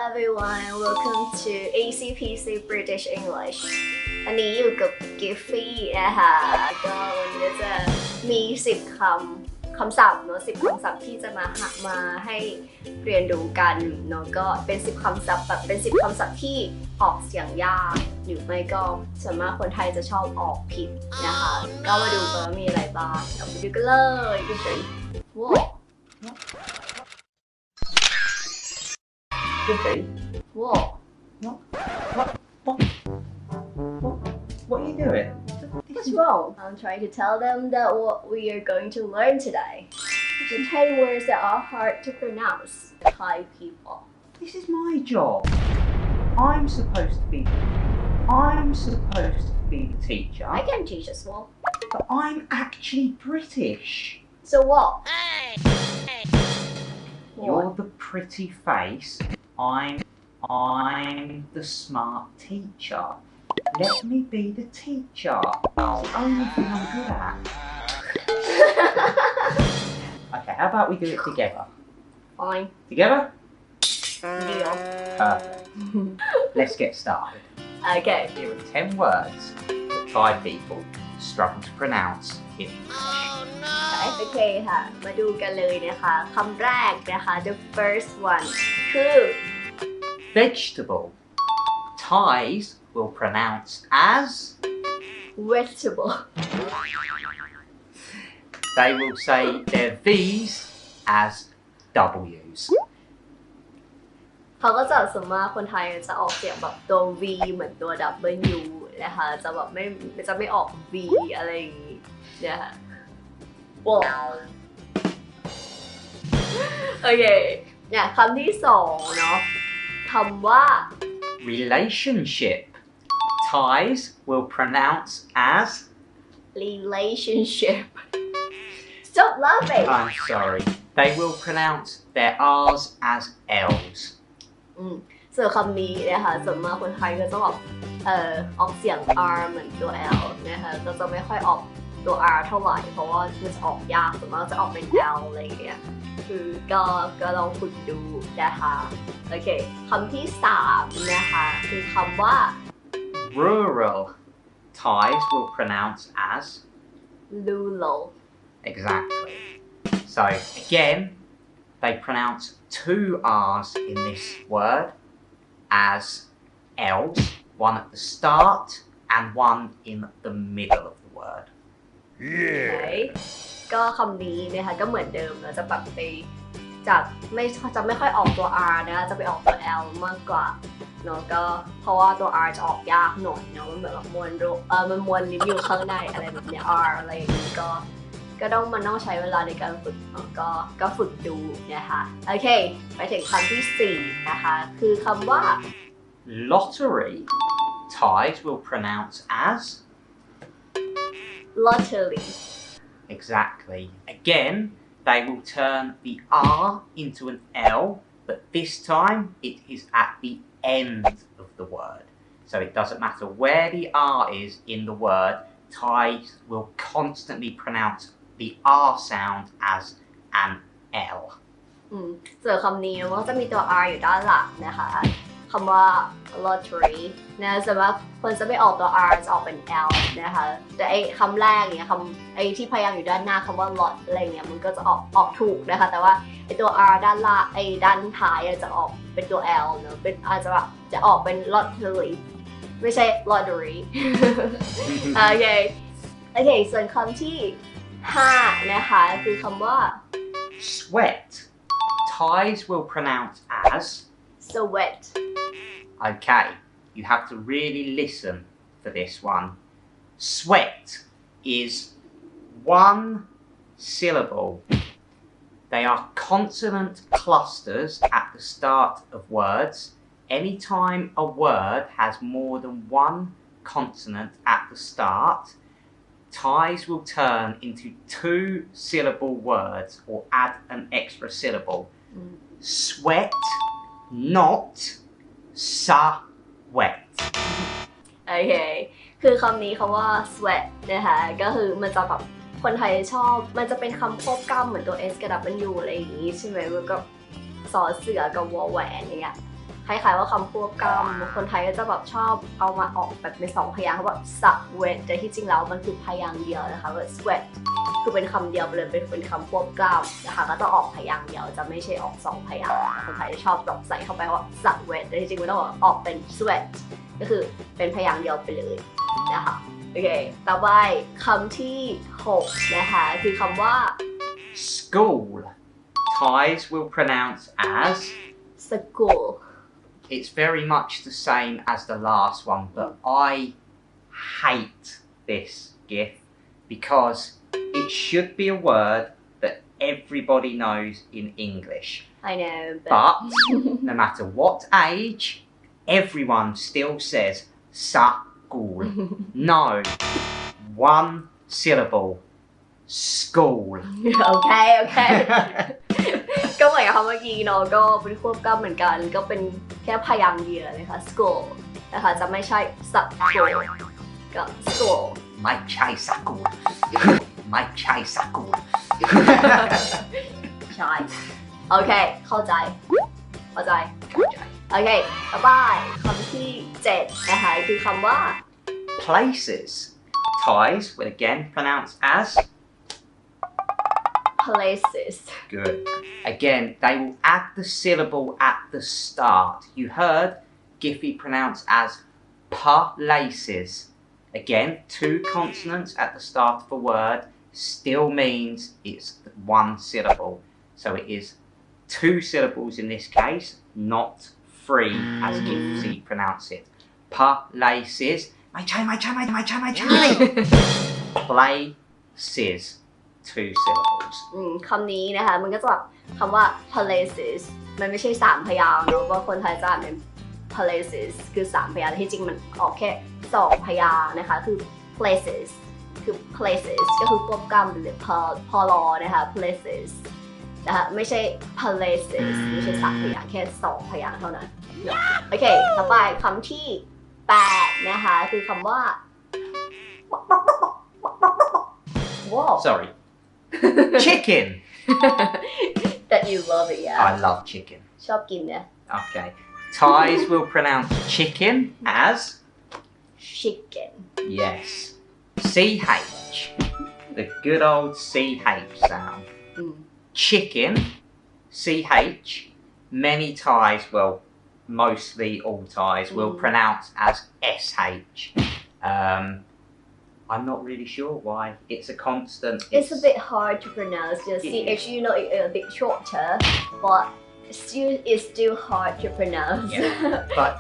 everyone, welcome to Easy-peasy British English อันนี้อยู่กับกิฟฟี่นะคะก็วันนี้จะมี10คำศัพท์เนาะ10คำศัพท์ที่จะมาให้เรียนรู้กันเนาะก็เป็น10คำศัพท์แบบเป็น10คำศัพท์ที่ออกเสียงยากหรือไม่ก็ส่วนมากคนไทยจะชอบออกผิดนะคะก็มาดูกันว่ามีอะไรบ้างเราไปดูกันเลยว้าว Whoa. What are you doing? What's wrong? I'm trying to tell them that what we are going to learn today. The 10 words that are hard to pronounce. Thai people. This is my job. I'm supposed to be the teacher. I can teach as well. But I'm actually British. So what? You're the pretty face. I'm the smart teacher. Let me be the teacher. It's the only thing I'm good at. Okay, how about we do it together? Fine. Together? Deal. Perfect. Let's get started. Okay. Here are 10 words that Thai people struggle to pronounce in English. โอเคค่ะมาดูกันเลยนะคะคำแรกนะคะ the first one คือ Vegetable. Thais will pronounce as vegetable they will say their V's as W's. เขาก็จะส่วนมากคนไทยจะออกเสียงแบบตัว V เหมือนตัว W นะคะจะแบบไม่ออก V อะไรอย่างงี้นะคะว้าวโอเคเนี่ยคำที่สองเนาะคำว่า Relationship. Thais will pronounce as relationship stop laughing I'm sorry. They will pronounce their R's as L's. ส่วนคำนี้นะคะส่วนมากคนไทยก็จะแบบออกเสียง R เหมือนตัว L นะคะก็จะไม่ค่อยออกตัว R เท่าไหร่เพราะว่ามันจะออกยากส่วนมากจะออกเป็น L อะไรอย่างเงี้ยคือก็ลองฝึกดูนะคะโอเคคำที่3นะคะคือคำว่า Rural. Thais will pronounce as Lulu exactly. So again, they pronounce 2 R's in this word as L's, one at the start and one in the middle of the word. Okay. ก็คำนี้นะคะก็เหมือนเดิมเราจะปรับไปจากจะไม่ค่อยออกตัว R นะจะไปออกตัว L มากกว่าเนาะก็เพราะว่าตัว R จะออกยากหน่อยเนาะมันเหมือนกับมันมวนลิ้นอยู่ข้างในอะไรแบบเนี้ย R อะไรอย่างนี้ก็ต้องใช้เวลาในการฝึกก็ฝึกดูนะคะโอเคไปถึงคำที่4นะคะคือคำว่า Lottery. Thais will pronounce as lottery exactly. Again, they will turn the R into an L, but this time it is at the end of the word. So it doesn't matter where the R is in the word, Thais will constantly pronounce the R sound as an L. ส่วนคำนี้มันก็จะมีตัว R อยู่ด้านหลังนะคะคำว่า lottery นะสำหรับคนจะไม่ออกตัว R จะออกเป็น L นะคะแต่ไอ้คำแรกเนี่ยไอ้ที่พยางค์อยู่ด้านหน้าคำว่า lot อะไรเนี่ยมันก็จะออกถูกนะคะแต่ว่าไอ้ตัว R ด้านล่างไอ้ด้านท้ายจะออกเป็นตัว L เนอะเป็นอาจจะแบบจะออกเป็น lottery ไม่ใช่ lottery โอเคส่วนคำที่5นะคะคือคำว่า Sweat. Thais will pronounce as sweat okay, you have to really listen for this one. Sweat is 1 syllable. They are consonant clusters at the start of words. Anytime a word has more than 1 consonant at the start, Thais will turn into 2 syllable words or add an extra syllable. Sweat, not sweat. โอเคคือคำนี้คำว่า sweat นะคะก็คือมันจะแบบคนไทยชอบมันจะเป็นคำควบกล้ำเหมือนตัว S กับ W อะไรอย่างงี้ใช่ไหมมันก็สอเสือกับวอแหวนอย่างเงี้ย คล้ายๆว่าคำควบกล้ำคนไทยก็จะแบบชอบเอามาออกแบบเป็น2พยางค์แบบ sweat แต่ที่จริงแล้วมันคือพยางค์เดียวนะคะแบบ sweat คือเป็นคำเดียวไปเลยเป็นคำควบกล้ำนะคะก็จะออกพยางค์เดียวจะไม่ใช่ออก2พยางค์คนไทยชอบแบบใส่เข้าไปว่า sweat แต่ที่จริงมันต้องออกเป็น sweat ก็คือเป็นพยางค์เดียวไปเลยนะคะโอเคต่อไปคำที่6นะคะคือคำว่า school Thais will pronounce as school it's very much the same as the last one but I hate this GIF because it should be a word that everybody knows in English I know but no matter what age everyone still says school no one syllable school โอเคก็เหมือนกับคำเมื่อกี้เนาะก็เป็นควบกล้ำเหมือนกันก็เป็นแค่พยางค์เดียวเลยค่ะ school นะคะจะไม่ใช่ school ก็ school ไม่ใช่ school ไม่ใช่ school ใช่โอเคเข้าใจโอเคต่อไปคำที่7นะคะคือคำว่า places Thais will again pronounce as places good again they will add the syllable at the start you heard Giffy pronounced as places again 2 consonants at the start of a word still means it's 1 syllable so it is 2 syllables in this case not 3 as Giffy pronounced it places ไม่ใช่ places 2 syllables คำนี้นะคะมันก็จะแบบคำว่า places มันไม่ใช่3พยางค์เนอะว่าคนไทยจะอ่านเป็น places คือ3พยางค์แต่ที่จริงมันออกแค่2พยางค์นะคะคือ places คือ places ก็คือควบกล้ำหรือพอลอนะคะ places นะคะไม่ใช่ places ไม่ใช่3พยางค์แค่2พยางค์เท่านั้นโอเคต่อไปคำที่8นะคะคือคำว่า wow sorry chicken that you love it yeah I love chicken ชอบกินเนี่ย okay Thais will pronounce chicken as chicken yes CH the good old CH sound chicken CH many Thais well mostly all Thais will pronounce as SH I'm not really sure why it's a constant it's a bit hard to pronounce the CH you know it's a bit shorter but it's still hard to pronounce yeah. but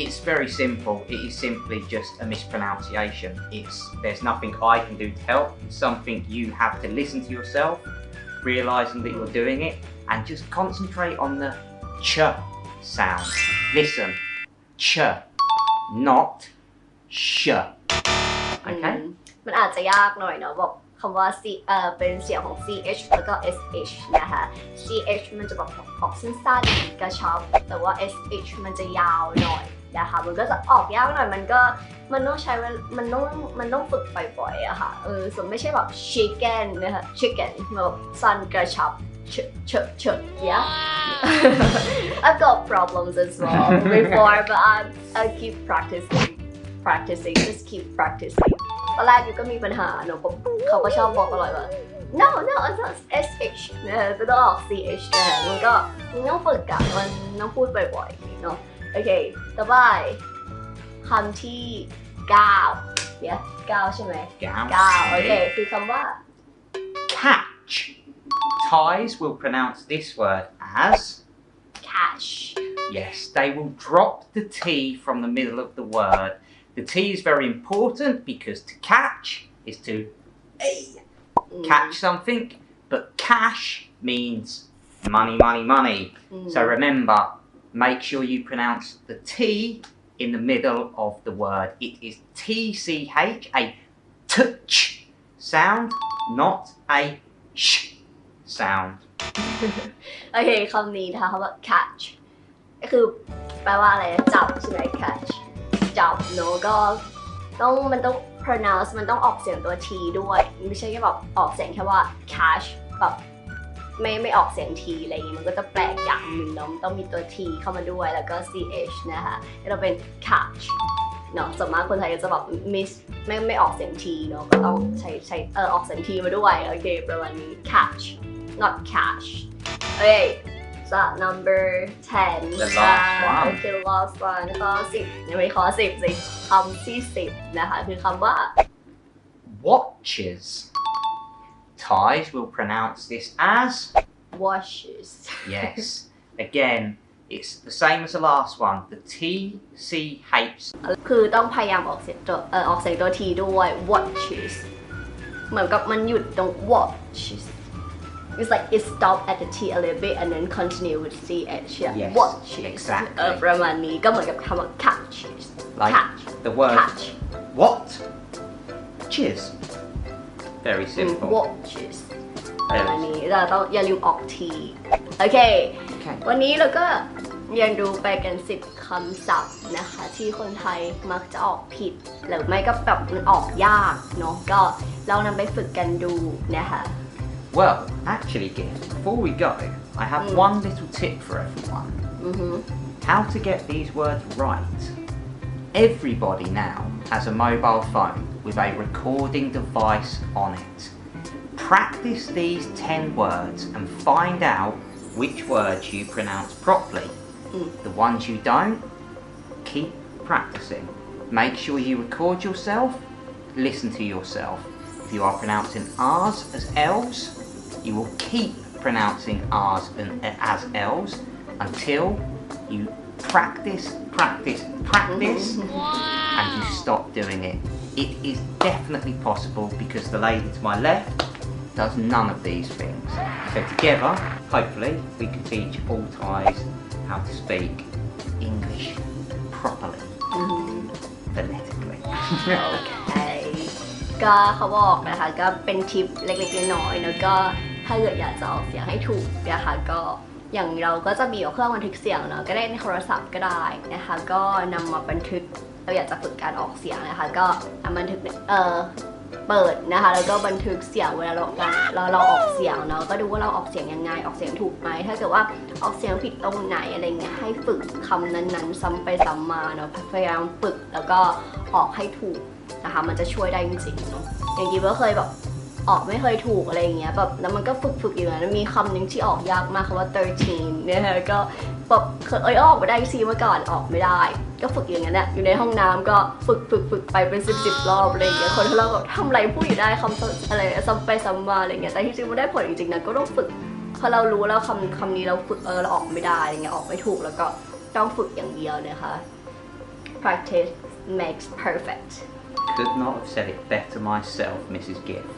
it's very simple it is simply just a mispronunciation there's nothing I can do to help it's something you have to listen to yourself realizing that you're doing it and just concentrate on the ch sound listen ch not sh okay มันอาจจะยากหน่อยเนาะแบบคำว่า เป็นเสียงของ ch แล้วก็ sh นะคะ ch มันจะแบบออกสั้นๆกระชับแต่ว่า sh มันจะยาวหน่อยนะคะมันก็จะออกยากหน่อยมันต้องใช้มันต้องฝึกบ่อยๆอะค่ะส่วนไม่ใช่แบบ chicken นะคะ chicken แบบสั้นกระชับyeah I've got problems as well before but I'll keep practicing just keep practicing ตอนแรกยูก็มีปัญหาเนอะเขาก็ชอบบอกตลอดว่า no it's not sh นะก็ต้องออก ch นะมันต้องฝึกกันมันต้องพูดบ่อยๆเนาะโอเคต่อไปคำที่9เนี่ย9ใช่ไหม9โอเคคือคำว่า catch Thais will pronounce this word as catch yes they will drop the T from the middle of the word the T is very important because to catch is to catch something but cash means money so remember make sure you pronounce the T in the middle of the word it is TCH a touch sound not a sh sound โอเคคำนี้นะคะคำว่า catch ก็คือแปลว่าอะไรจับใช่ไหม catch จับเนอะก็มันต้อง pronounce มันต้องออกเสียงตัว T ด้วยไม่ใช่แค่แบบออกเสียงแค่ว่า catch แบบ ไม่ออกเสียงทีอะไรอย่างงี้มันก็จะแปลกอย่างหนึ่งเนาะต้องมีตัว t เข้ามาด้วยแล้วก็ ch นะคะเราเป็น catch เนาะส่วนมากคนไทยก็จะแบบ miss ไม่ออกเสียง t เนาะก็ต้องใช้ออกเสียง t มาด้วยโอเคประมาณนี้ catch not cash โอเค so number 10 The last one โอเค last one ข้อ10ยังไม่ข้อ10สิคำที่10นะคะคือคำว่า watches. Thais will pronounce this as watches yes. Again, it's the same as the last one. The T C H. คือต้องพยายามออกเสียงตัว t ด้วย watches เหมือนกับมันหยุดตรง watches it's like it stop at the t a little bit and then continue with ch Yes, watches exactly. ประมาณนี้ก็เหมือนกับคำว่า catches Like catch the word catch what? Cheers. Very simple. watches ประมาณนี้เราต้องอย่าลืมออก t โอเค Okay. วันนี้เราก็เรียนรู้ไปกัน10คำศัพท์นะคะที่คนไทยมักจะออกผิดหรือไม่ก็แบบมันออกยากเนาะก็ลองนำไปฝึกกันดูนะคะ Well, actually, Gift, before we go, I have one little tip for everyone. How to get these words right. Everybody now has a mobile phone with a recording device on it. Practice these 10 words and find out which words you pronounce properly. The ones you don't, keep practicing. Make sure you record yourself, listen to yourself. If you are pronouncing R's as L's, you will keep pronouncing R's as L's until you practice, and you stop doing it. It is definitely possible because the lady to my left does none of these things. So together, hopefully, we can teach all Thais how to speak English properly, phonetically. โอเคก็เขาบอกนะคะก็เป็นทิปเล็กๆน้อยๆแล้วก็ถ้าเกิดอยากจะออกเสียงให้ถูกนะคะก็อย่างเราก็จะมีเครื่องบันทึกเสียงเนาะก็ได้ในโทรศัพท์ก็ได้นะคะก็นำมาบันทึกเราอยากจะฝึกการออกเสียงนะคะก็นำบันทึกเปิดนะคะแล้วก็บันทึกเสียงเวลาเราออกเสียงเนาะก็ดูว่าเราออกเสียงยังไงออกเสียงถูกไหมถ้าเกิดว่าออกเสียงผิดตรงไหนอะไรเงี้ยให้ฝึกคำนั้นๆซ้ำไปซ้ำมาเนาะพยายามฝึกแล้วก็ออกให้ถูกนะคะมันจะช่วยได้จริงๆเนาะอย่างกี้ก็เคยแบบออกไม่เคยถูกอะไรอย่างเงี้ยแบบแล้วมันก็ฝึกอยู่นะมีคำหนึ่งที่ออกยากมากคำว่า13เนี่ยก็แบบเคยออกมาได้ซีมาก่อนออกไม่ได้ก็ฝึกอย่างนั้นแหละอยู่ในห้องน้ำก็ฝึกไปเป็น10รอบอะไรอย่างเงี้ยคนที่เราแบบทำอะไรพูดอยู่ได้คำอะไรซ้ำไปซ้ำมาอะไรเงี้ยแต่ที่จริงมันได้ผลจริงๆนะก็ต้องฝึกพอเรารู้แล้วคำนี้เราฝึกเราออกไม่ได้อะไรเงี้ยออกไม่ถูกแล้วก็ต้องฝึกอย่างเดียวนะคะ practice makes perfect Could not have said it better myself, Mrs. Gift.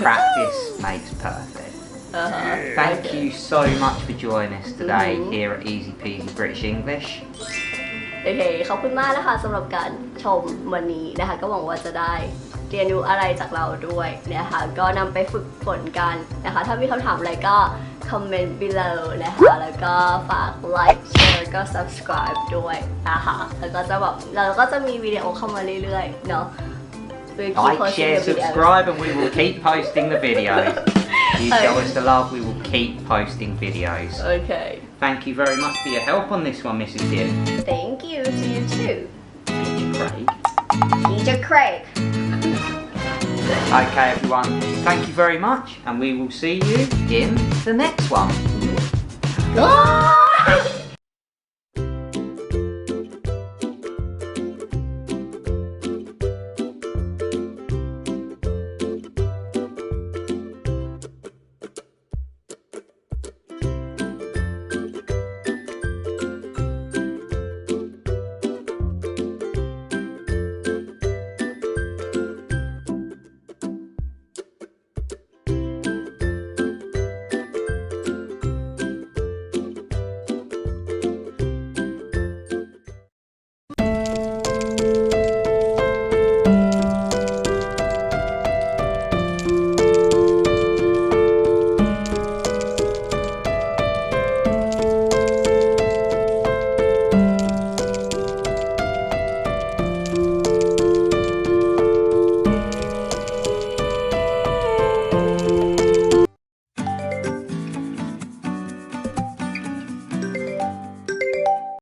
Practice makes perfect. Thank you so much for joining us today here at Easy-peasy British English. โอเคขอบคุณมากนะคะสำหรับการชมวันนี้นะคะก็หวังว่าจะได้เรียนรู้อะไรจากเราด้วยนะคะก็นำไปฝึกฝนกันนะคะถ้ามีคำถามอะไรก็คอมเมนต์ below นะคะแล้วก็ฝาก like share แล้วก็ subscribe ด้วยนะคะแล้วก็จะแบบเราก็จะมีวิดีโอเข้ามาเรื่อยๆเนาะ Like, share, subscribe, and we will keep posting the videos. You show us the love, we will keep posting videos. Okay. Thank you very much for your help on this one, Mrs. Gift. Thank you to you too. Teacher Craig. Teacher Craig. Okay, everyone. Thank you very much, and we will see you in the next one. Bye.